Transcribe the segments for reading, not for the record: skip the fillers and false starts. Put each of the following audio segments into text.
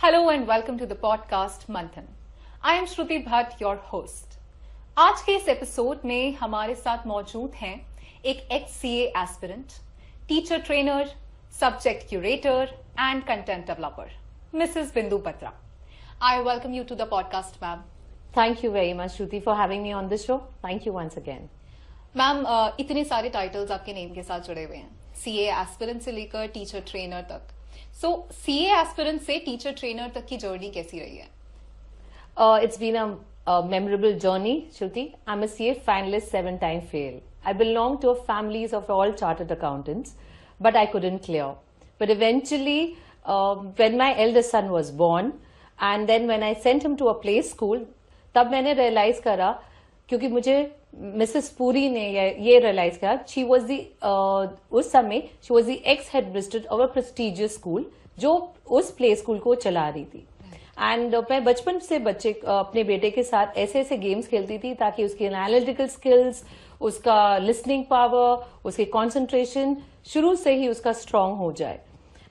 Hello and welcome to the podcast Manthan. I am Shruti Bhatt, your host. आज के इस episode में हमारे साथ मौजूद हैं एक ex-CA aspirant, teacher trainer, subject curator and content developer, Mrs. Bindu Batra. I welcome you to the podcast, ma'am. Thank you very much, Shruti, for having me on this show. Thank you once again. Ma'am इतने सारे titles आपके name के साथ जुड़े हुए हैं, CA aspirant से लेकर टीचर ट्रेनर तक. सो CA एस्पिरेंट से टीचर ट्रेनर तक की जर्नी कैसी रही है? It's been a memorable journey, Shruti. I'm a CA finalist, 7-time fail. I belong to a families of all chartered accountants, but I couldn't clear. But eventually, when my eldest son was born, and then when I sent him to a play school, तब मैंने realize करा, क्योंकि मुझे Mrs Puri ने ये realise किया, she was the उस समय she was the x head mistress of a prestigious school जो उस प्ले स्कूल को चला रही थी. एंड मैं बचपन से अपने बेटे के साथ ऐसे ऐसे गेम्स खेलती थी ताकि उसकी एनालिटिकल स्किल्स, उसका लिसनिंग पावर, उसकी कॉन्सेंट्रेशन शुरू से ही उसका स्ट्रांग हो जाए.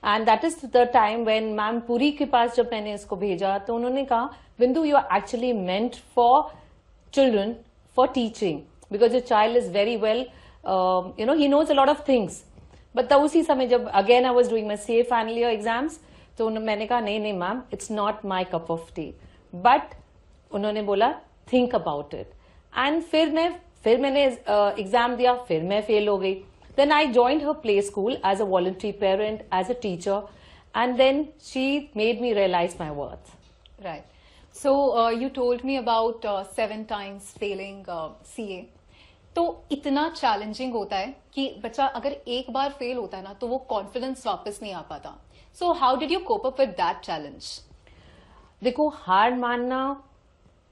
And that is the time when ma'am Puri के पास जब मैंने इसको भेजा तो उन्होंने कहा, Bindu, you are actually meant for children for teaching because your child is very well, he knows a lot of things. But तब उसी समय जब again I was doing my CA final year exams, तो मैंने कहा नहीं ma'am, it's not my cup of tea. But उन्होंने बोला think about it. And फिर मैंने एग्जाम दिया, फिर मैं फेल हो गई. Then I joined her play school as a voluntary parent, as a teacher, and then she made me realize my worth. Right. So you told me about 7 times failing CA. तो इतना challenging होता है कि बच्चा अगर एक बार fail होता है ना तो वो कॉन्फिडेंस वापस नहीं आ पाता. So how did you cope up with that challenge? देखो, हार मानना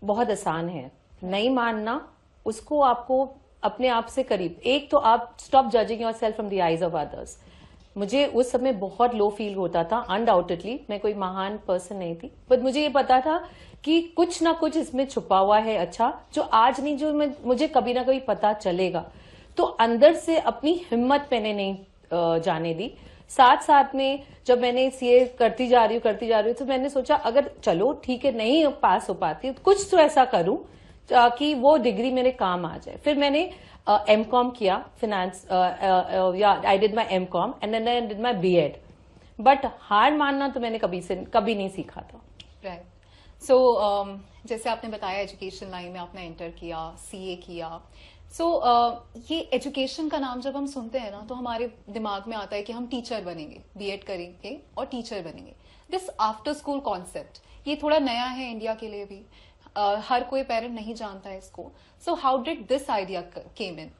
बहुत आसान है, नहीं मानना उसको आपको अपने आप से करीब. एक तो आप stop judging yourself from the eyes of others. मुझे उस समय बहुत लो फील होता था. अनडाउटेडली मैं कोई महान पर्सन नहीं थी, बट मुझे ये पता था कि कुछ ना कुछ इसमें छुपा हुआ है अच्छा, जो आज नहीं, जो मुझे कभी ना कभी पता चलेगा. तो अंदर से अपनी हिम्मत मैंने नहीं जाने दी. साथ साथ में जब मैंने सीए करती जा रही हूँ तो मैंने सोचा अगर चलो ठीक है नहीं पास हो पाती तो कुछ तो ऐसा करूं कि वो डिग्री मेरे काम आ जाए. फिर मैंने एमकॉम किया, finance, I did my MCom and then I did my BEd. But हार मानना तो मैंने कभी नहीं सीखा था. राइट. सो जैसे आपने बताया एजुकेशन लाइन में आपने एंटर किया, सीए किया. सो ये एजुकेशन का नाम जब हम सुनते हैं ना तो हमारे दिमाग में आता है कि हम टीचर बनेंगे, बीएड करेंगे और टीचर बनेंगे. दिस आफ्टर स्कूल कॉन्सेप्ट ये थोड़ा नया है इंडिया के लिए भी. हर कोई पेरेंट नहीं जानता है इसको. So how did this idea came in?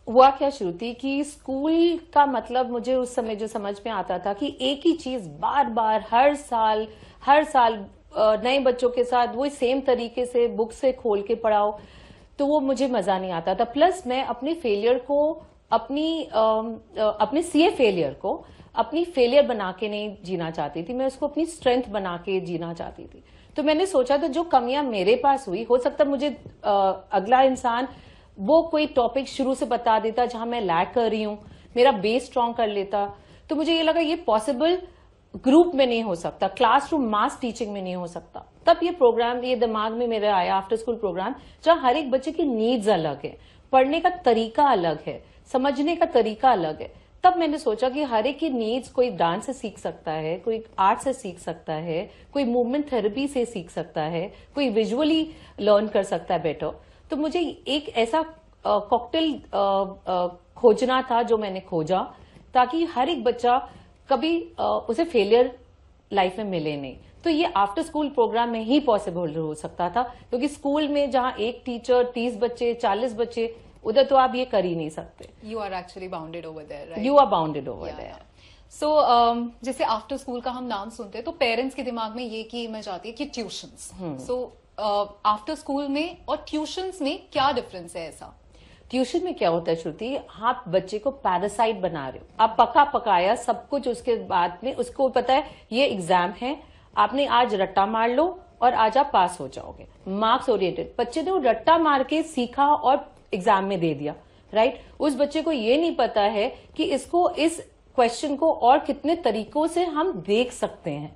हुआ क्या श्रुति कि स्कूल का मतलब मुझे उस समय जो समझ में आता था कि एक ही चीज बार बार हर साल नए बच्चों के साथ वही सेम तरीके से बुक से खोल के पढ़ाओ, तो वो मुझे मजा नहीं आता था. प्लस मैं अपने फेलियर को अपने सीए फेलियर को अपनी फेलियर बना के नहीं जीना चाहती थी. मैं उसको अपनी स्ट्रेंथ बना के जीना चाहती थी. तो मैंने सोचा था जो कमियां मेरे पास हुई, हो सकता मुझे अगला इंसान वो कोई टॉपिक शुरू से बता देता जहां मैं लैग कर रही हूं, मेरा बेस स्ट्रांग कर लेता. तो मुझे ये लगा ये पॉसिबल ग्रुप में नहीं हो सकता, क्लासरूम मास टीचिंग में नहीं हो सकता. तब ये प्रोग्राम ये दिमाग में मेरे आया, आफ्टर स्कूल प्रोग्राम, जहां हर एक बच्चे की नीड्स अलग है, पढ़ने का तरीका अलग है, समझने का तरीका अलग है. तब मैंने सोचा कि हर एक की नीड्स, कोई डांस से सीख सकता है, कोई आर्ट से सीख सकता है, कोई मूवमेंट थेरेपी से सीख सकता है, कोई विजुअली लर्न कर सकता है बेटर. तो मुझे एक ऐसा कॉकटेल खोजना था जो मैंने खोजा ताकि हर एक बच्चा कभी उसे फेलियर लाइफ में मिले नहीं. तो ये आफ्टर स्कूल प्रोग्राम में ही पॉसिबल हो सकता था, क्योंकि स्कूल में जहां एक टीचर 30 बच्चे 40 बच्चे, उधर तो आप ये कर ही नहीं सकते. You are actually bounded over there, right? You are bounded over there. So जैसे आफ्टर स्कूल का हम नाम सुनते हैं तो पेरेंट्स के दिमाग में ये की इमेज आती है कि ट्यूशंस. सो आफ्टर स्कूल में और ट्यूशंस में क्या डिफरेंस है? ऐसा ट्यूशन में क्या होता है श्रुति, आप बच्चे को पैरासाइट बना रहे हो. आप पका पकाया सब कुछ, उसके बाद में उसको पता है ये एग्जाम है, आपने आज रट्टा मार लो और आज आप पास हो जाओगे. Marks oriented. बच्चे ने वो रट्टा मार के सीखा और एग्जाम में दे दिया, राइट? उस बच्चे को ये नहीं पता है कि इसको, इस क्वेश्चन को और कितने तरीकों से हम देख सकते हैं.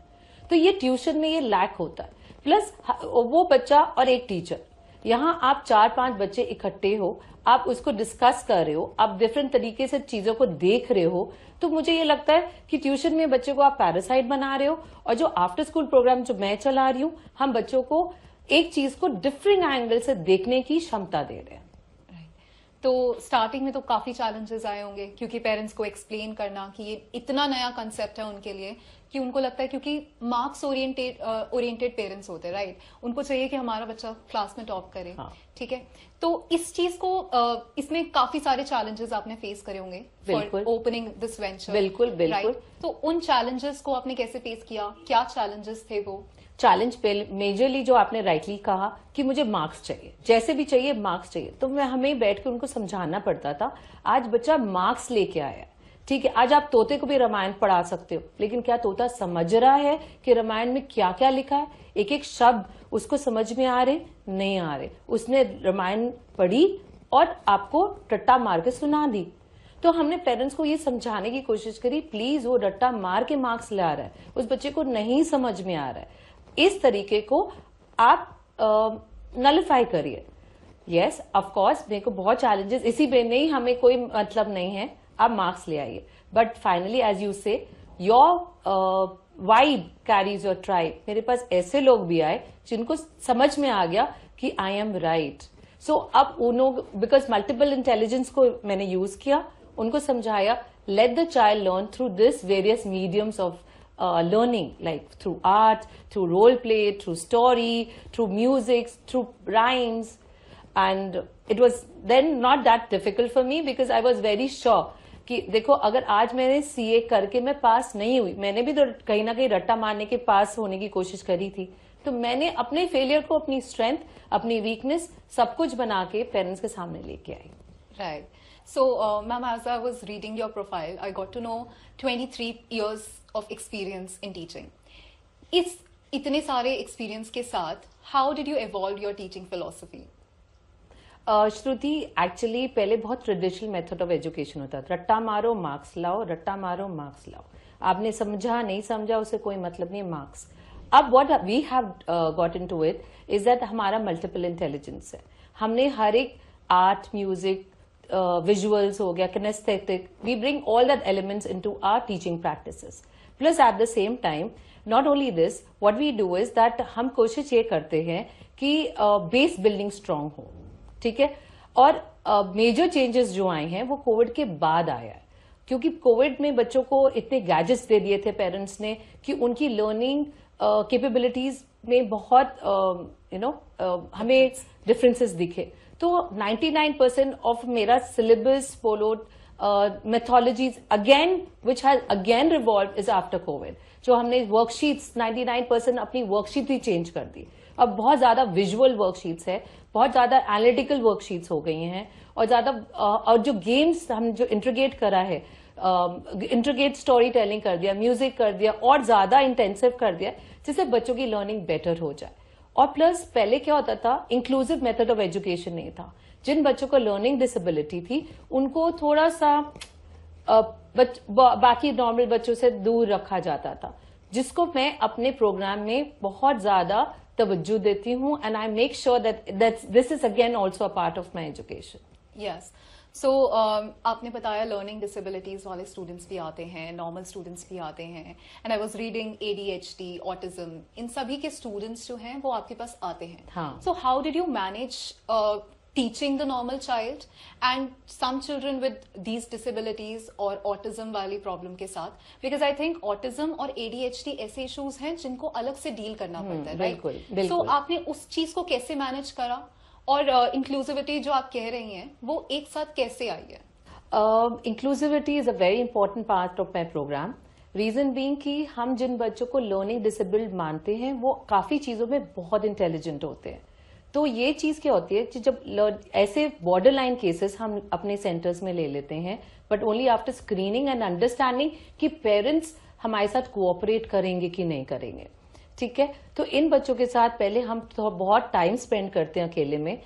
तो ये ट्यूशन में ये लैक होता है। प्लस वो बच्चा और एक टीचर, यहाँ आप 4-5 बच्चे इकट्ठे हो, आप उसको डिस्कस कर रहे हो, आप डिफरेंट तरीके से चीजों को देख रहे हो, तो मुझे ये लगता है कि ट्यूशन में बच्चे को आप पैरासाइट बना रहे हो। और जो आफ्टर स्कूल प्रोग्राम जो मैं चला रही हूँ, हम बच्चों को एक चीज को डिफरेंट एंगल से देखने की क्षमता दे रहे हैं। तो स्टार्टिंग में तो काफी चैलेंजेस आए होंगे, क्योंकि पेरेंट्स को एक्सप्लेन करना कि ये इतना नया कंसेप्ट है उनके लिए, कि उनको लगता है, क्योंकि मार्क्स ओरिएंटेड पेरेंट्स होते हैं, राइट, उनको चाहिए कि हमारा बच्चा क्लास में टॉप करे। हाँ। ठीक है, तो इस चीज को इसमें काफी सारे चैलेंजेस आपने फेस करे होंगे फॉर ओपनिंग दिस वेंचर। बिल्कुल बिल्कुल। तो उन चैलेंजेस को आपने कैसे फेस किया, क्या चैलेंजेस थे वो? चैलेंज मेजरली जो आपने राइटली कहा कि मुझे मार्क्स चाहिए, जैसे भी चाहिए मार्क्स चाहिए, तो मैं हमें बैठ के उनको समझाना पड़ता था। आज बच्चा मार्क्स लेके आया, ठीक है, आज आप तोते को भी रामायण पढ़ा सकते हो, लेकिन क्या तोता समझ रहा है कि रामायण में क्या क्या लिखा है? एक एक शब्द उसको समझ में आ रहे, नहीं आ रहे। उसने रामायण पढ़ी और आपको रट्टा मार के सुना दी। तो हमने पेरेंट्स को ये समझाने की कोशिश करी, प्लीज वो रट्टा मार के मार्क्स ला रहा है, उस बच्चे को नहीं समझ में आ रहा है, इस तरीके को आप नलिफाई करिए। यस, ऑफ कोर्स मेरे को बहुत चैलेंजेस, इसी में नहीं, हमें कोई मतलब नहीं है, आप मार्क्स ले आइए, बट फाइनली एज यू से your vibe carries your tribe. मेरे पास ऐसे लोग भी आए जिनको समझ में आ गया कि आई एम राइट। सो अब उन्होंने, बिकॉज मल्टीपल इंटेलिजेंस को मैंने यूज किया, उनको समझाया, let the child learn through this various mediums of learning, like through art, through role play, through story, through music, through rhymes. And it was then not that difficult for me because I was very sure कि देखो, अगर आज मैंने CA करके मैं पास नहीं हुई, मैंने भी तो कहीं ना कहीं रट्टा मारने के पास होने की कोशिश करी थी, तो मैंने अपने फेलियर को अपनी स्ट्रेंथ, अपनी वीकनेस सब कुछ बना के पेरेंट्स के सामने लेके आई। Right. So, ma'am, as I was reading your profile, I got to know 23 years of experience in teaching. इस इतने सारे experience के साथ, how did you evolve your teaching philosophy? Shruti, actually पहले बहुत ट्रेडिशनल मेथड ऑफ एजुकेशन होता था, रट्टा मारो मार्क्स लाओ, रट्टा मारो मार्क्स लाओ, आपने समझा नहीं समझा उससे कोई मतलब नहीं, मार्क्स। अब what we have got into it is that हमारा मल्टीपल इंटेलिजेंस है। हमने हर एक आर्ट, म्यूजिक, विजुअल्स हो गया, kinaesthetic, we bring all that elements into our teaching practices. Plus at the same time, not only this, what we do is that हम कोशिश ये करते हैं कि बेस बिल्डिंग स्ट्रांग हो, ठीक है। और मेजर चेंजेस जो आए हैं वो कोविड के बाद आया है, क्योंकि कोविड में बच्चों को इतने गैजेट्स दे दिए थे पेरेंट्स ने कि उनकी लर्निंग कैपेबिलिटीज में बहुत हमें डिफरेंसेस दिखे। तो 99% ऑफ मेरा syllabus followed methodologies again which has again revolved is after COVID। जो हमने वर्कशीट्स 99% अपनी वर्कशीट ही चेंज कर दी, अब बहुत ज्यादा विजुअल वर्कशीट्स है, बहुत ज्यादा एनालिटिकल वर्कशीट्स हो गई हैं, और ज्यादा और जो गेम्स हम जो इंट्रीगेट करा है, इंट्रीगेट स्टोरी टेलिंग कर दिया, म्यूजिक कर दिया, और ज्यादा इंटेंसिव कर दिया, जिससे बच्चों की लर्निंग बेटर हो जाए। और प्लस पहले क्या होता था, इंक्लूसिव मेथड ऑफ एजुकेशन नहीं था, जिन बच्चों को लर्निंग डिसेबिलिटी थी उनको थोड़ा सा बाकी नॉर्मल बच्चों से दूर रखा जाता था, जिसको मैं अपने प्रोग्राम में बहुत ज्यादा तवज्जो देती हूँ, and I make sure that this is again also a part of my education. Yes, so आपने बताया लर्निंग डिसेबिलिटीज वाले स्टूडेंट्स भी आते हैं, नॉर्मल स्टूडेंट्स भी आते हैं, and I was reading ADHD, autism, इन सभी के स्टूडेंट्स जो हैं वो आपके पास आते हैं। हाँ. सो how did you manage teaching the normal child and some children with these disabilities और autism वाली प्रॉब्लम के साथ, because I think autism और ADHD ऐसे इश्यूज हैं जिनको अलग से डील करना पड़ता है, बिल्कुल, राइट? बिल्कुल। So आपने उस चीज को कैसे मैनेज करा, और इंक्लूसिविटी जो आप कह रही हैं वो एक साथ कैसे आई है? Inclusivity is a very important part of my programme, reason being कि हम जिन बच्चों को लर्निंग डिसेबल्ड मानते हैं वो काफी चीजों में बहुत इंटेलिजेंट होते हैं। तो ये चीज क्या होती है कि जब ऐसे बॉर्डर लाइन केसेस हम अपने सेंटर्स में ले लेते हैं, but only after screening and understanding कि पेरेंट्स हमारे साथ कोऑपरेट करेंगे कि नहीं करेंगे, ठीक है। तो इन बच्चों के साथ पहले हम तो बहुत टाइम स्पेंड करते हैं अकेले में,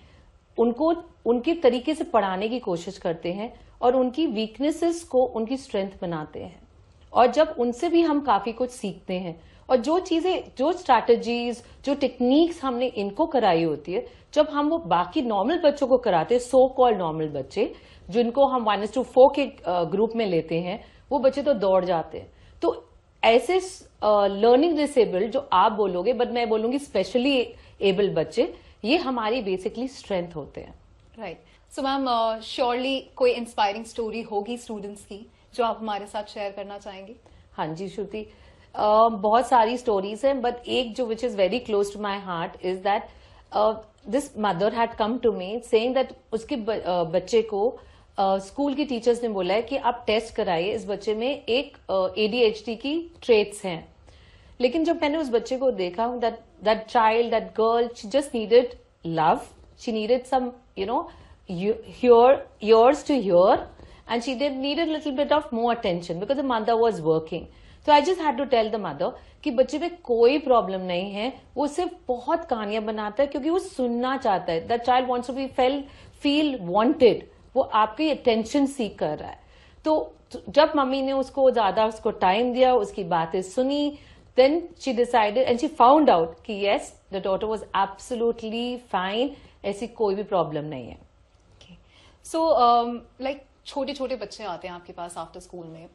उनको उनके तरीके से पढ़ाने की कोशिश करते हैं, और उनकी वीकनेसेस को उनकी स्ट्रेंथ बनाते हैं, और जब उनसे भी हम काफी कुछ सीखते हैं, और जो चीजें, जो स्ट्रैटेजीज, जो टेक्निक्स हमने इनको कराई होती है, जब हम वो बाकी नॉर्मल बच्चों को कराते हैं, सो कॉल्ड नॉर्मल बच्चे जिनको हम 1:4 के ग्रुप में लेते हैं, वो बच्चे तो दौड़ जाते हैं। तो ऐसे लर्निंग डिसेबल्ड जो आप बोलोगे, बट मैं बोलूंगी स्पेशली एबल बच्चे, ये हमारी बेसिकली स्ट्रेंथ होते हैं। राइट। सो मैम, श्योरली कोई इंस्पायरिंग स्टोरी होगी स्टूडेंट्स की जो आप हमारे साथ शेयर करना चाहेंगी? हाँ जी श्रुति, बहुत सारी स्टोरीज हैं, बट एक जो which is very close to my heart is that this mother had come to me saying that उसके बच्चे को स्कूल की टीचर्स ने बोला है कि आप टेस्ट कराइए, इस बच्चे में एक ADHD की ट्रेट्स हैं। लेकिन जब मैंने उस बच्चे को देखा, that child, that girl, she just needed love, she needed some ears to hear, and she did need a little bit of more attention because the mother was working. So I just had to tell the mother कि बच्चे में कोई problem नहीं है, वो सिर्फ बहुत कहानियां बनाता है क्योंकि वो सुनना चाहता है। That child wants to be feel wanted, वो आपकी अटेंशन सीख कर रहा है। तो जब मम्मी ने उसको ज्यादा उसको टाइम दिया, उसकी बातें सुनी, then she decided and she found out कि yes, the daughter was absolutely fine, ऐसी कोई भी प्रॉब्लम नहीं है। सो लाइक छोटे छोटे बच्चे आते हैं आपके पास आफ्टर स्कूल में,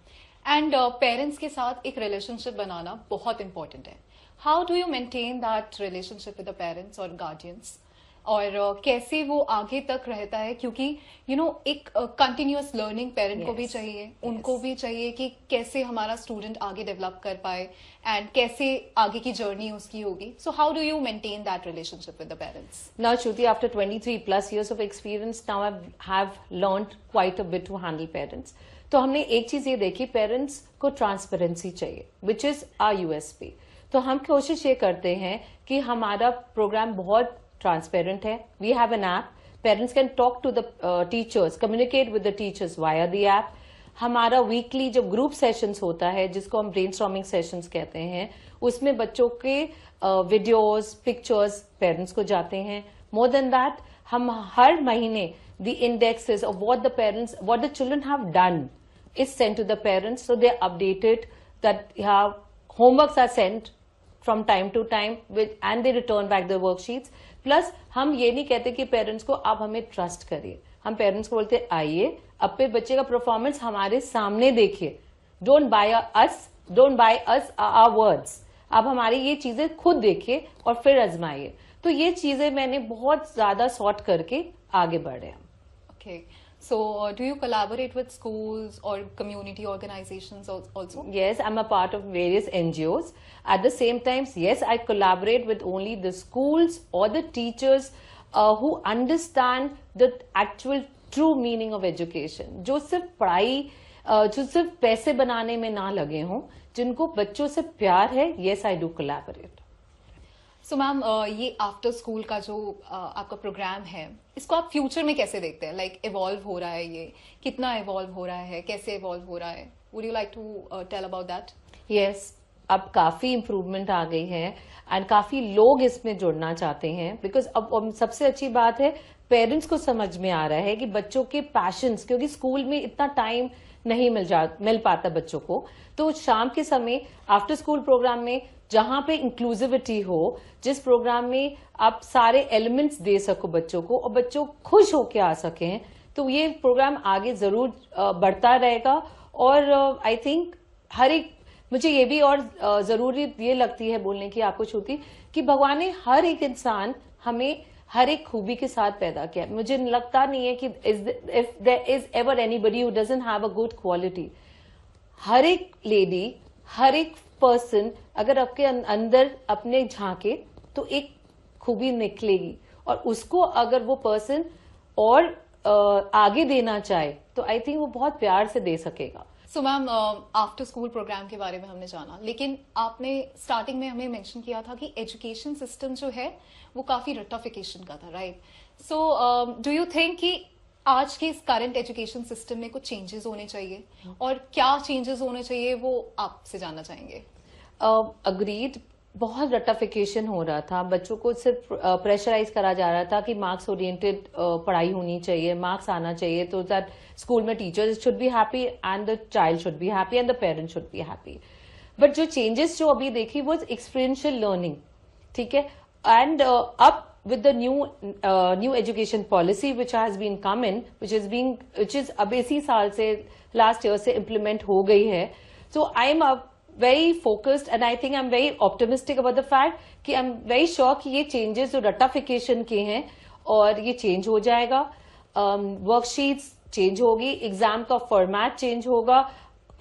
एंड पेरेंट्स के साथ एक रिलेशनशिप बनाना बहुत इंपॉर्टेंट है। How do you maintain that relationship with the parents और गार्डियंस, और कैसे वो आगे तक रहता है? क्योंकि यू नो एक कंटिन्यूअस लर्निंग पेरेंट को भी चाहिए, उनको भी चाहिए कि कैसे हमारा स्टूडेंट आगे डेवलप कर पाए एंड कैसे आगे की जर्नी उसकी होगी। So how do you maintain that relationship with the parents? Now, Shruti, after 23+ years of experience, now I have learned quite a bit to handle parents. तो हमने एक चीज ये देखी, पेरेंट्स को ट्रांसपेरेंसी चाहिए, विच इज आवर USP। तो हम कोशिश ये करते हैं कि हमारा प्रोग्राम बहुत ट्रांसपेरेंट है। We have an app, parents can talk to the teachers, communicate with the teachers via the app. हमारा वीकली जो ग्रुप सेशंस होता है, जिसको हम ब्रेनस्टॉर्मिंग सेशंस कहते हैं, उसमें बच्चों के वीडियोस, पिक्चर्स पेरेंट्स को जाते हैं। मोर देन दैट, हम हर महीने the indexes of what the children have done is sent to the parents, so they're updated, that homeworks are sent from time to time and they return back the worksheets. Plus हम ये नहीं कहते कि parents को आप हमें trust करिए, हम पेरेंट्स को बोलते आइए अपने बच्चे का परफॉर्मेंस हमारे सामने देखिए, don't buy us our words, आप हमारी ये चीजें खुद देखिए और फिर आजमाइए। तो ये चीजें मैंने बहुत ज्यादा सॉर्ट करके आगे बढ़े हैं। Okay. So, do you collaborate with schools or community organizations also? Yes, I'm a part of various NGOs. At the same time, yes, I collaborate with only the schools or the teachers who understand the actual true meaning of education. जो सिर्फ पढ़ाई, जो सिर्फ पैसे बनाने में ना लगे हों, जिनको बच्चों से प्यार है, yes, I do collaborate. So ma'am, ये आफ्टर स्कूल का जो आपका प्रोग्राम है, इसको आप फ्यूचर में कैसे देखते हैं? लाइक इवॉल्व हो रहा है, ये कितना इवॉल्व हो रहा है, कैसे इवॉल्व हो रहा है? Would you like to tell about that? Yes, अब काफी इम्प्रूवमेंट आ गई है एंड काफी लोग इसमें जुड़ना चाहते हैं, बिकॉज अब सबसे अच्छी बात है, पेरेंट्स को समझ में आ रहा है कि बच्चों के पैशंस, क्योंकि स्कूल में इतना टाइम नहीं मिल पाता बच्चों को, तो शाम के समय आफ्टर स्कूल प्रोग्राम में जहां पे इंक्लूसिविटी हो, जिस प्रोग्राम में आप सारे एलिमेंट्स दे सको बच्चों को और बच्चों खुश होके आ सकें, तो ये प्रोग्राम आगे जरूर बढ़ता रहेगा। और आई थिंक हर एक, मुझे ये भी और जरूरी ये लगती है बोलने की आपको श्रुति, कि भगवान ने हर एक इंसान हमें हर एक खूबी के साथ पैदा किया। मुझे लगता नहीं है कि if there is ever anybody who doesn't have a good quality, हर एक लेडी, हर एक पर्सन अगर आपके अंदर अपने झांके तो एक खूबी निकलेगी, और उसको अगर वो पर्सन और आगे देना चाहे तो आई थिंक वो बहुत प्यार से दे सकेगा। So ma'am, after school programme के बारे में हमने जाना, लेकिन आपने स्टार्टिंग में हमें मेंशन किया था कि एजुकेशन सिस्टम जो है वो काफी रट्टाफिकेशन का था, right? So do you think कि आज के इस करंट एजुकेशन सिस्टम में कुछ चेंजेस होने चाहिए, और क्या चेंजेस होने चाहिए वो आपसे जानना चाहेंगे? अग्रीड, बहुत रट्टाफिकेशन हो रहा था, बच्चों को सिर्फ प्रेशराइज करा जा रहा था कि मार्क्स ओरिएंटेड पढ़ाई होनी चाहिए, मार्क्स आना चाहिए, तो दैट स्कूल में teachers should be happy and the child should be happy and the parents should be happy. But जो चेंजेस जो अभी देखी वो एक्सपीरियंशियल लर्निंग, ठीक है. एंड अब with the new education policy which has been come in, which is अब इसी साल से last year से implement हो गई है. So I am very focused and I think I'm very optimistic about the fact कि I'm very sure कि ये changes जो ratification के हैं और ये change हो जाएगा. Worksheets change होगी, exam का format change होगा,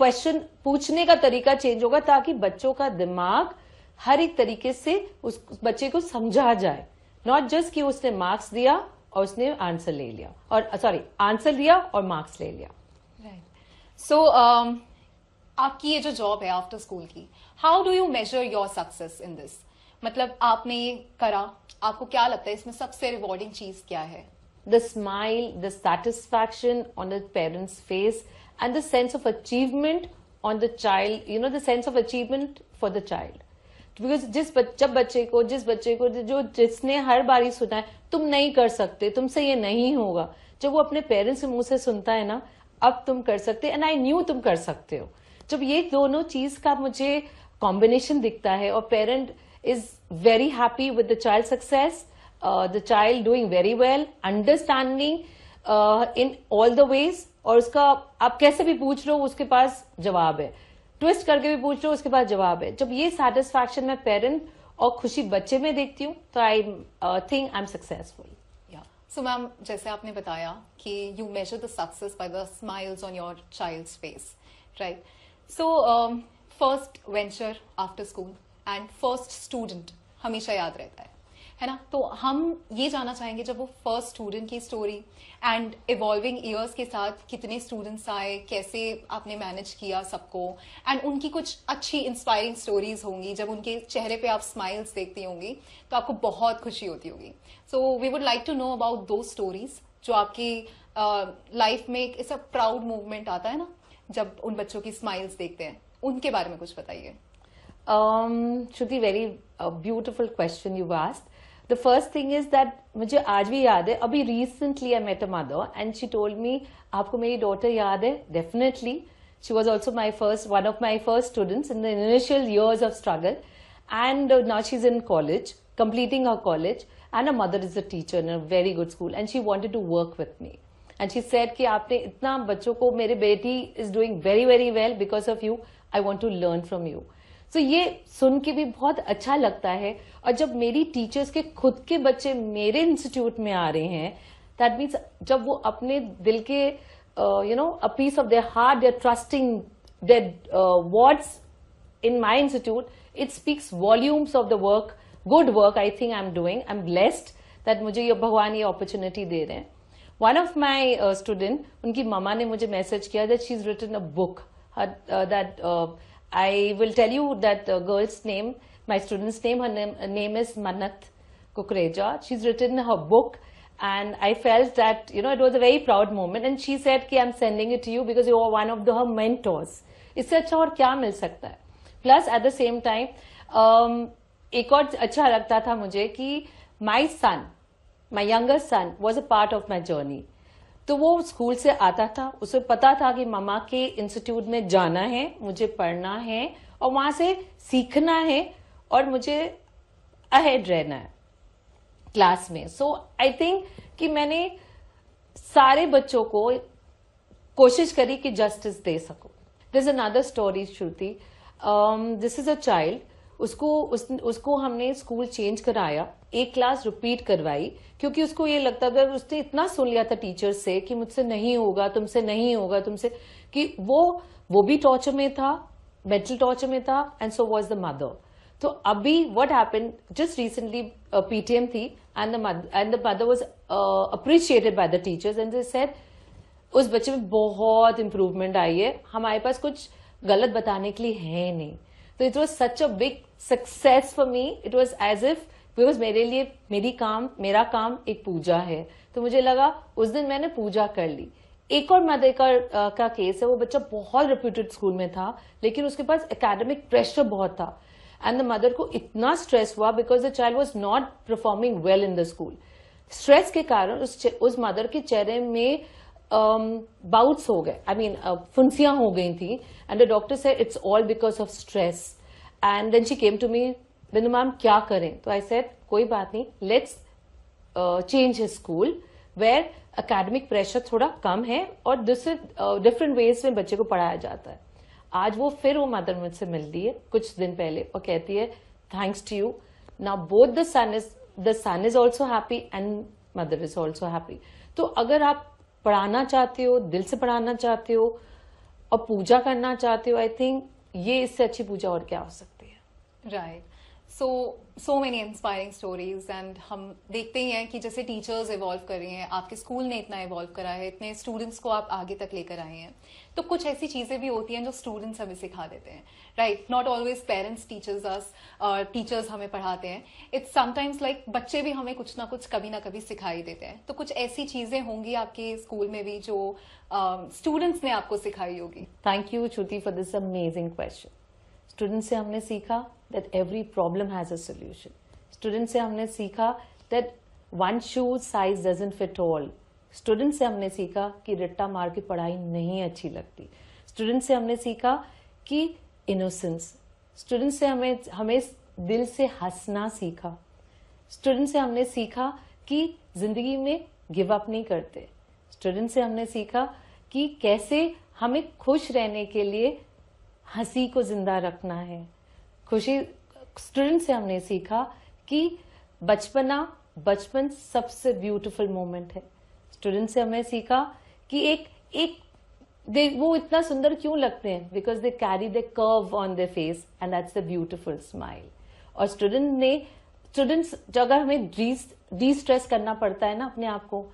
question पूछने का तरीका change होगा ताकि बच्चों का दिमाग हर एक तरीके से उस बच्चे को समझा जाए. नॉट जस्ट कि उसने मार्क्स दिया और उसने आंसर ले लिया, और सॉरी आंसर दिया और मार्क्स ले लिया. राइट. सो आपकी ये जो जॉब है आफ्टर स्कूल की, how do you major your success in this? मतलब आपने ये करा, आपको क्या लगता है इसमें सबसे रिवॉर्डिंग चीज क्या है? The smile, the satisfaction on the parents face and the sense of achievement on the child, you know, the sense of achievement for the child. Because जिस बच्चे को जिसने हर बारी सुना है तुम नहीं कर सकते, तुमसे ये नहीं होगा, जब वो अपने पेरेंट्स के मुंह से सुनता है ना अब तुम कर सकते, एंड आई न्यू तुम कर सकते हो, जब ये दोनों चीज का मुझे कॉम्बिनेशन दिखता है और parent is very happy with the child success, the child doing very well, understanding in all the ways, और उसका आप कैसे भी पूछ लो उसके पास जवाब है, ट्विस्ट करके भी पूछ लो उसके पास जवाब है. जब ये सेटिस्फैक्शन मैं पेरेंट और खुशी बच्चे में देखती हूँ तो I think I am successful. So ma'am, जैसे आपने बताया कि you measure the success by the smiles on your child's face, right? So first venture after school and first student हमेशा याद रहता है ना? तो हम ये जानना चाहेंगे जब वो फर्स्ट स्टूडेंट की स्टोरी एंड इवॉल्विंग ईयर्स के साथ कितने स्टूडेंट्स आए, कैसे आपने मैनेज किया सबको, एंड उनकी कुछ अच्छी इंस्पायरिंग स्टोरीज होंगी, जब उनके चेहरे पे आप स्माइल्स देखती होंगी तो आपको बहुत खुशी होती होगी. So we would like to know about दो स्टोरीज जो आपकी लाइफ में एक ऐसा प्राउड मूवमेंट आता है ना जब उन बच्चों की स्माइल्स देखते हैं, उनके बारे में कुछ बताइए. Shruti, very beautiful question you've asked. The first thing is that मुझे आज भी याद है, अभी recently I met a mother and she told me, आपको मेरी daughter याद है? Definitely. She was also one of my first students in the initial years of struggle, and now she's in college, completing her college, and her mother is a teacher in a very good school, and she wanted to work with me. And she said कि आपने इतना बच्चों को, मेरी बेटी is doing very very well because of you, I want to learn from you. So ये सुन के भी बहुत अच्छा लगता है. और जब मेरी टीचर्स के खुद के बच्चे मेरे इंस्टीट्यूट में आ रहे हैं, दैट मीन्स जब वो अपने दिल के you know a piece of their heart, their trusting their words in my institute, it speaks volumes of the work, good work I think I am doing. I am blessed that मुझे ये भगवान ये opportunity दे रहे हैं. One of my student, उनकी mama ने मुझे मैसेज किया that she is written a book, that I will tell you that the girl's name, my student's name, her name is Mannat Kukreja. She's written her book, and I felt that, you know, it was a very proud moment. And she said कि I'm sending it to you because you are one of her mentors. इससे अच्छा और क्या मिल सकता है? Plus at the same time, एक और अच्छा लगता था मुझे कि my son, my younger son, was a part of my journey. तो वो स्कूल से आता था, उसे पता था कि मामा के इंस्टीट्यूट में जाना है, मुझे पढ़ना है और वहां से सीखना है और मुझे अहेड रहना है क्लास में. सो आई थिंक कि मैंने सारे बच्चों को कोशिश करी कि जस्टिस दे सकूं. This is another story Shruti. This is a child, उसको हमने स्कूल चेंज कराया, एक क्लास रिपीट करवाई क्योंकि उसको ये लगता था, उसने इतना सुन लिया था टीचर से कि मुझसे नहीं होगा, तुमसे नहीं होगा, तुमसे, कि वो भी टॉर्चर में था, मेंटल टॉर्चर में था, and so was the mother. तो अभी what happened, just recently PTM थी and the mother was appreciated by the teachers and they said उस बच्चे में बहुत इंप्रूवमेंट आई है, हमारे पास कुछ गलत बताने के लिए है नहीं. तो it was such a big success for me. It was as if because मेरे लिए मेरा काम एक पूजा है. तो मुझे लगा उस दिन मैंने पूजा कर ली. एक और मदर का केस है, वो बच्चा बहुत रेप्यूटेड स्कूल में था लेकिन उसके पास एकेडमिक प्रेशर बहुत था एंड द मदर को इतना स्ट्रेस हुआ because the child was not performing well in the school. Stress के कारण उस मदर के चेहरे में बाउट्स हो गए, आई मीन फुंसियां हो गई थी, and the doctor said it's all because of stress. And then she came to me, Bindu ma'am क्या करें? तो आई सेड कोई बात नहीं, let's change his school where academic pressure थोड़ा कम है और दूसरे डिफरेंट वेज में बच्चे को पढ़ाया जाता है. आज वो फिर वो मदर मुझसे मिलती है कुछ दिन पहले और कहती है thanks to you now both the son is also happy and mother is also happy. तो अगर आप पढ़ाना चाहते हो, दिल से पढ़ाना चाहते हो और पूजा करना चाहते हो, आई थिंक ये इससे अच्छी पूजा और क्या हो सकती है. Right. So many inspiring stories. And हम देखते ही हैं कि जैसे टीचर्स इवॉल्व कर रही हैं, आपके स्कूल ने इतना इवॉल्व करा है, इतने स्टूडेंट्स को आप आगे तक लेकर आए हैं, तो कुछ ऐसी चीजें भी होती हैं जो स्टूडेंट्स हमें सिखा देते हैं. Right. Not always parents teachers us, teachers हमें पढ़ाते हैं. इट्स समटाइम्स लाइक बच्चे भी हमें कुछ ना कुछ कभी ना कभी सिखाई देते हैं. तो कुछ ऐसी चीजें होंगी आपके स्कूल में भी जो स्टूडेंट्स ने आपको सिखाई होगी. Thank you Shruti for this amazing question. Student से हमने सीखा that every problem has a solution. Student से हमने सीखा that one shoe size doesn't fit all. Student से हमने सीखा कि रट्टा मार के पढ़ाई नहीं अच्छी लगती. स्टूडेंट से हमने सीखा कि इनोसेंस. स्टूडेंट से हमें दिल से हंसना सीखा. स्टूडेंट से हमने सीखा कि जिंदगी में गिव अप नहीं करते. स्टूडेंट से हमने सीखा कि कैसे हमें खुश रहने के लिए हंसी को जिंदा रखना है. खुशी. स्टूडेंट से हमने सीखा कि बचपन सबसे ब्यूटीफुल मोमेंट है. स्टूडेंट से हमने सीखा कि वो इतना सुंदर क्यों लगते हैं, because they carry the curve on their face and that's the beautiful smile. और स्टूडेंट्स जो अगर हमें डी स्ट्रेस करना पड़ता है ना अपने आप को,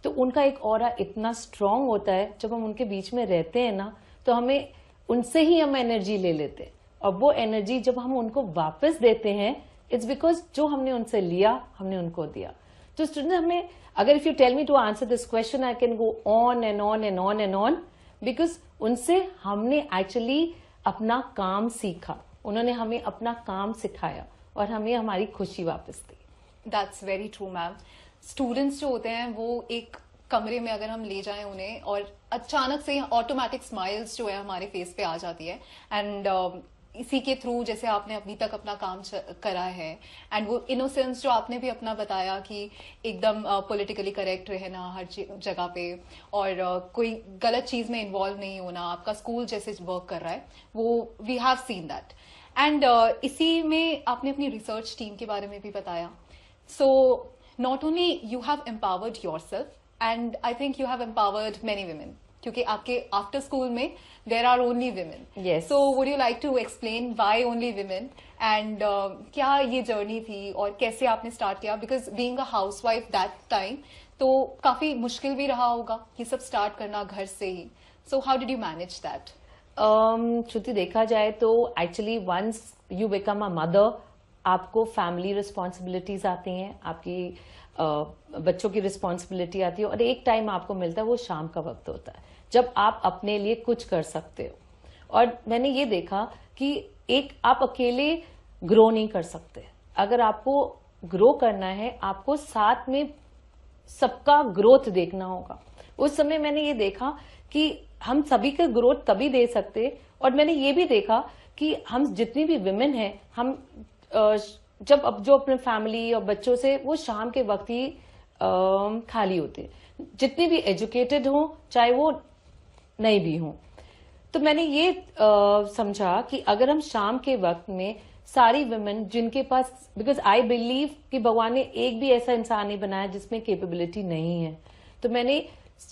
तो उनका एक ऑरा इतना स्ट्रांग होता है. जब हम उनके बीच में रहते हैं ना, तो हमें उनसे ही हम एनर्जी ले लेते हैं. और वो एनर्जी जब हम उनको वापस देते हैं, इट्स बिकॉज जो हमने उनसे लिया हमने उनको दिया. तो स्टूडेंट हमें, अगर if you tell me to answer this question, I can go on and on and on and on, because उनसे हमने एक्चुअली अपना काम सीखा. उन्होंने हमें अपना काम सिखाया और हमें हमारी खुशी वापस दी. That's very true ma'am. Students जो होते हैं वो एक कमरे में अगर हम ले जाएं उन्हें, और अचानक से ऑटोमेटिक स्माइल्स जो है हमारे फेस पे आ जाती है. एंड इसी के थ्रू जैसे आपने अभी तक अपना काम करा है, एंड वो इनोसेंस जो आपने भी अपना बताया कि एकदम पॉलिटिकली करेक्ट रहना हर जगह पे, और कोई गलत चीज में इन्वॉल्व नहीं होना, आपका स्कूल जैसे वर्क कर रहा है, वो we have seen that. And इसी में आपने अपनी रिसर्च टीम के बारे में भी बताया. So not only you have empowered yourself, and I think you have empowered many women, क्योंकि आपके आफ्टर स्कूल में there are only women. Yes. So would you like to explain why only women, and क्या ये journey थी और कैसे आपने start किया, because being a housewife that time तो काफी मुश्किल भी रहा होगा ये सब स्टार्ट करना घर से ही. So how did you manage that? Shruti, देखा जाए तो actually once you become a mother, आपको फैमिली रिस्पॉन्सिबिलिटीज आती हैं, आपकी बच्चों की रिस्पॉन्सिबिलिटी आती है, और एक टाइम आपको मिलता है वो शाम का वक्त होता है जब आप अपने लिए कुछ कर सकते हो. और मैंने ये देखा कि आप अकेले ग्रो नहीं कर सकते. अगर आपको ग्रो करना है, आपको साथ में सबका ग्रोथ देखना होगा. उस समय मैंने ये देखा कि हम सभी का ग्रोथ तभी दे सकते, और मैंने ये भी देखा कि हम जितनी भी विमेन हैं, हम जब अब जो अपने फैमिली और बच्चों से वो शाम के वक्त ही खाली होते, जितनी भी एजुकेटेड हो चाहे वो नहीं भी हो. तो मैंने ये समझा कि अगर हम शाम के वक्त में सारी वुमेन जिनके पास, बिकॉज आई बिलीव कि भगवान ने एक भी ऐसा इंसान नहीं बनाया जिसमें कैपेबिलिटी नहीं है, तो मैंने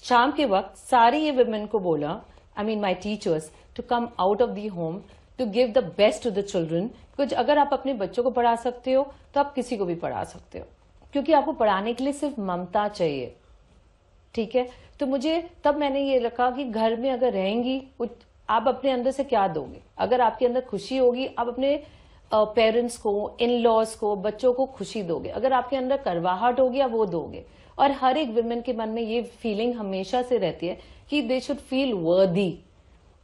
शाम के वक्त सारी ये वुमेन को बोला, I mean my teachers, to come out of the home to give the best to the children. कुछ अगर आप अपने बच्चों को पढ़ा सकते हो तो आप किसी को भी पढ़ा सकते हो, क्योंकि आपको पढ़ाने के लिए सिर्फ ममता चाहिए. ठीक है. तो तब मैंने ये रखा कि घर में अगर रहेंगी, आप अपने अंदर से क्या दोगे? अगर आपके अंदर खुशी होगी, आप अपने पेरेंट्स को, इन लॉज को, बच्चों को खुशी दोगे. अगर आपके अंदर करवाहट होगी, आप वो दोगे. और हर एक वुमेन के मन में ये फीलिंग हमेशा से रहती है कि दे शुड फील वर्दी,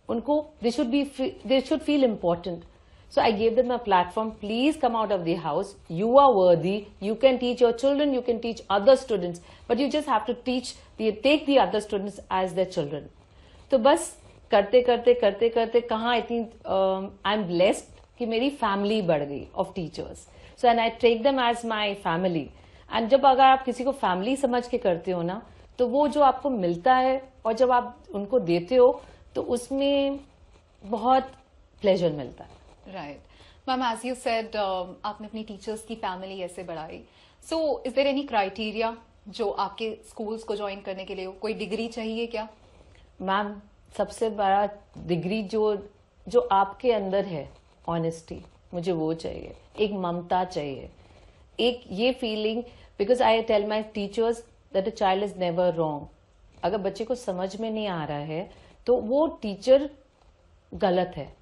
उनको they should feel important. So I gave them a platform. Please come out of the house. You are worthy. You can teach your children. You can teach other students. But you just have to take the other students as their children. तो बस करते कहाँ इतनी आई am blessed कि मेरी family बढ़ गई of teachers. So and I take them as my family. And जब अगर आप किसी को फैमिली समझ के करते हो ना, तो वो जो आपको मिलता है और जब आप उनको देते हो तो उसमें बहुत प्लेजर मिलता है. Right ma'am, as you said आपने अपनी टीचर्स की फैमिली ऐसे बढ़ाई. So is there any criteria जो आपके स्कूल्स को ज्वाइन करने के लिए हो? कोई डिग्री चाहिए क्या? मैम, सबसे बड़ा डिग्री जो आपके अंदर है, ऑनेस्टी, मुझे वो चाहिए. एक ममता चाहिए, एक ये feeling. Because I tell my teachers that a child is never wrong. अगर बच्चे को समझ में नहीं आ रहा है तो वो टीचर गलत है.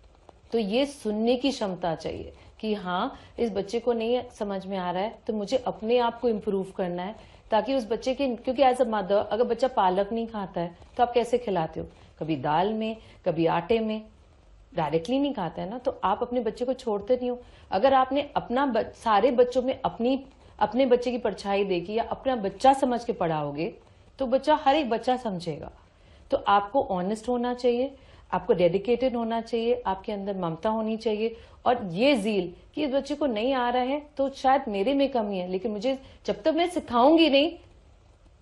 तो ये सुनने की क्षमता चाहिए कि हाँ, इस बच्चे को नहीं समझ में आ रहा है तो मुझे अपने आप को इम्प्रूव करना है, ताकि उस बच्चे के, क्योंकि एज अ मदर अगर बच्चा पालक नहीं खाता है तो आप कैसे खिलाते हो? कभी दाल में, कभी आटे में, डायरेक्टली नहीं खाता है ना, तो आप अपने बच्चे को छोड़ते नहीं हो. अगर आपने सारे बच्चों में अपने बच्चे की परछाई देखी या अपना बच्चा समझ के पढ़ाओगे तो बच्चा, हर एक बच्चा समझेगा. तो आपको ऑनेस्ट होना चाहिए, आपको डेडिकेटेड होना चाहिए, आपके अंदर ममता होनी चाहिए और ये जील कि इस बच्चे को नहीं आ रहा है तो शायद मेरे में कमी है, लेकिन मुझे जब तक मैं सिखाऊंगी नहीं,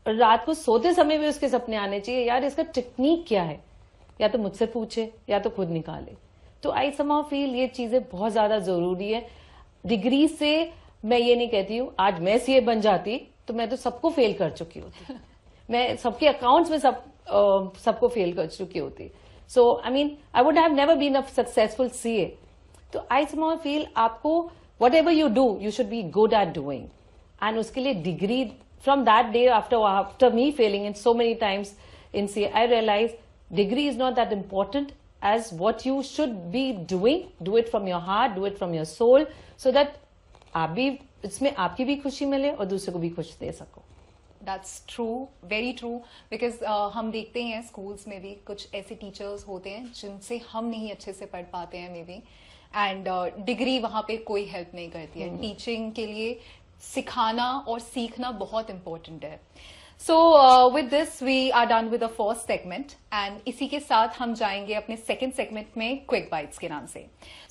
रात को सोते समय भी उसके सपने आने चाहिए. यार, इसका टेक्निक क्या है? या तो मुझसे पूछे या तो खुद निकाले. तो आई समहाउ फील ये चीजें बहुत ज्यादा जरूरी है. डिग्री से मैं ये नहीं कहती हूँ आज मैं सीए बन जाती तो मैं तो सबको फेल कर चुकी होती. मैं सबके अकाउंट्स में सबको फेल कर चुकी होती. So, I mean, I would have never been a successful CA. So, I somehow feel आपको whatever you do, you should be good at doing. And उसके लिए degree, from that day after me failing in so many times in CA, I realized degree is not that important as what you should be doing. Do it from your heart, do it from your soul, so that आप भी इसमें आपकी भी खुशी मिले और दूसरे को भी खुशी दे सको. That's true, very true. Because हम देखते हैं स्कूल्स में भी कुछ ऐसे टीचर्स होते हैं जिनसे हम नहीं अच्छे से पढ़ पाते हैं मे बी, एंड डिग्री वहां पे कोई हेल्प नहीं करती है. टीचिंग के लिए सिखाना और सीखना बहुत इंपॉर्टेंट है. So with this we are done with the first segment, and इसी के साथ हम जाएंगे अपने सेकेंड सेगमेंट में, क्विक बाइट्स के नाम से.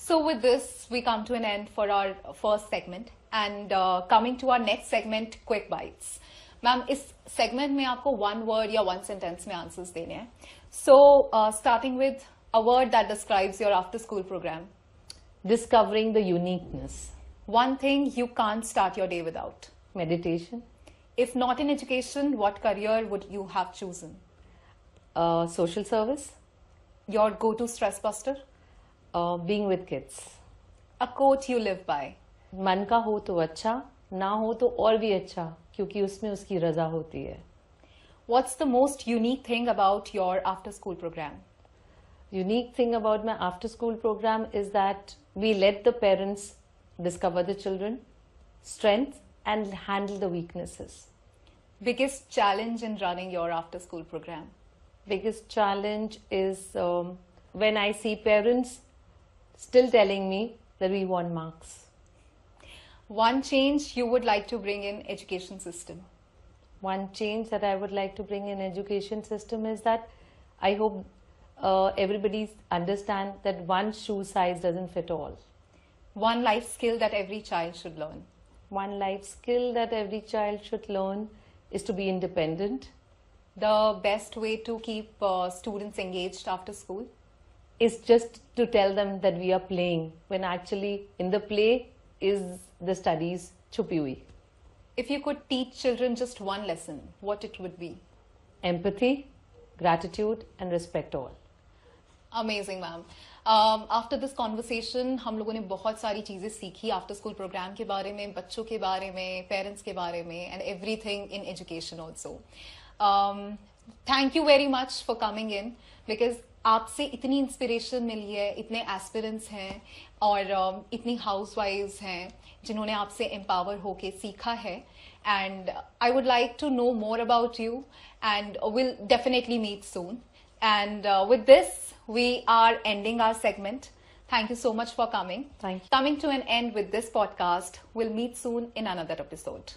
So with this we come to an end for our first segment, and coming to our next segment, quick bites. Ma'am, इस सेगमेंट में आपको 1 वर्ड या 1 सेंटेंस में आंसर्स देने हैं. So starting with a word that describes your after school program. Discovering the uniqueness. One thing you can't start your day without. Meditation. If not in education, what career would you have chosen? Social service. Your go-to stress buster. Being with kids. A quote you live by. मन का हो तो अच्छा, ना हो तो और भी अच्छा, क्योंकि उसमें उसकी रजा होती है. What's the most unique thing about your after-school program? Unique thing about my after-school program is that we let the parents discover the children, strengths, and handle the weaknesses. Biggest challenge in running your after-school program? Biggest challenge is when I see parents still telling me that we want marks. One change you would like to bring in education system? One change that I would like to bring in education system is that I hope everybody understand that one shoe size doesn't fit all. One life skill that every child should learn? One life skill that every child should learn is to be independent. The best way to keep students engaged after school? Is just to tell them that we are playing, when actually in the play is the studies छुपी हुई. If you could teach children just one lesson, what it would be? Empathy, gratitude and respect all. Amazing, ma'am. After this conversation, हम लोगों ने बहुत सारी चीजें सीखी after school programme के बारे में, बच्चों के बारे में, पेरेंट्स के बारे में, and everything in education also. Thank you very much for coming in, because आपसे इतनी इंस्पिरेशन मिली है. इतने एस्पिरेंट्स हैं और इतनी हाउसवाइफ्स हैं जिन्होंने आपसे एम्पावर होके सीखा है, and I would like to know more about you, and will definitely meet soon. And with this, we are ending our segment. Thank you so much for coming. Thank you. Coming to an end with this podcast. We'll meet soon in another episode.